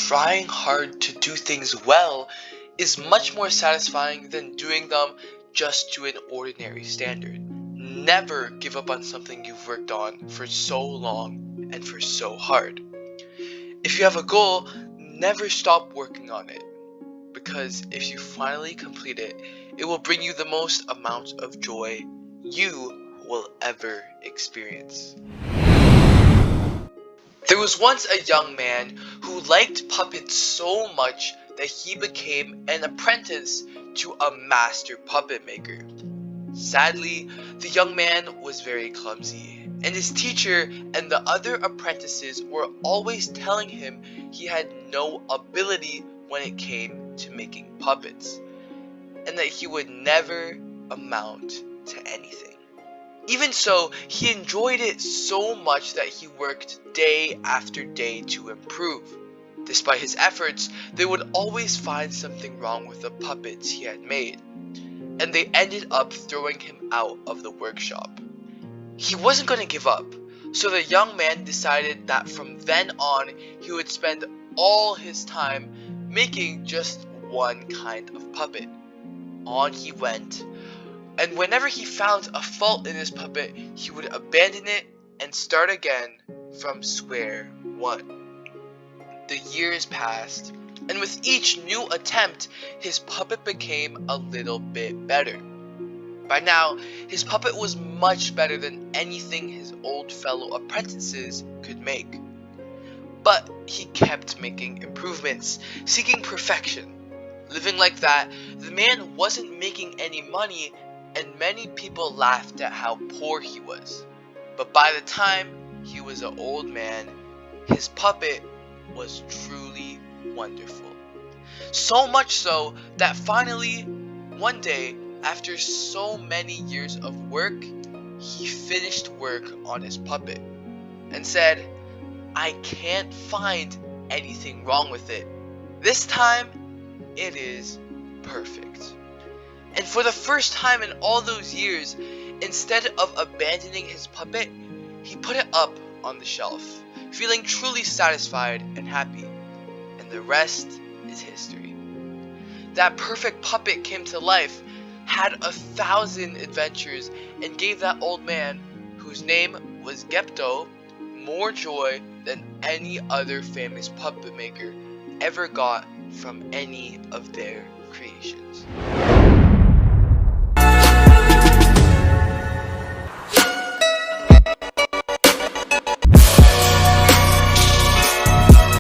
trying hard to do things well is much more satisfying than doing them just to an ordinary standard. Never give up on something you've worked on for so long and for so hard. If you have a goal, never stop working on it, because if you finally complete it, it will bring you the most amount of joy you will ever experience. There was once a young man who liked puppets so much that he became an apprentice to a master puppet maker. Sadly, the young man was very clumsy, and his teacher and the other apprentices were always telling him he had no ability when it came to making puppets, and that he would never amount to anything. Even so, he enjoyed it so much that he worked day after day to improve. Despite his efforts, they would always find something wrong with the puppets he had made, and they ended up throwing him out of the workshop. He wasn't going to give up, so the young man decided that from then on he would spend all his time making just one kind of puppet. On he went, and whenever he found a fault in his puppet, he would abandon it and start again from square one. The years passed, and with each new attempt, his puppet became a little bit better. By now, his puppet was much better than anything his old fellow apprentices could make. But he kept making improvements, seeking perfection. Living like that, the man wasn't making any money, and many people laughed at how poor he was. But by the time he was an old man, his puppet was truly wonderful. So much so that finally, one day, after so many years of work, he finished work on his puppet and said, "I can't find anything wrong with it. This time, it is perfect." And for the first time in all those years, instead of abandoning his puppet, he put it up on the shelf, feeling truly satisfied and happy. And the rest is history. That perfect puppet came to life, had 1,000 adventures, and gave that old man, whose name was Gepto, more joy than any other famous puppet maker ever got from any of their creations.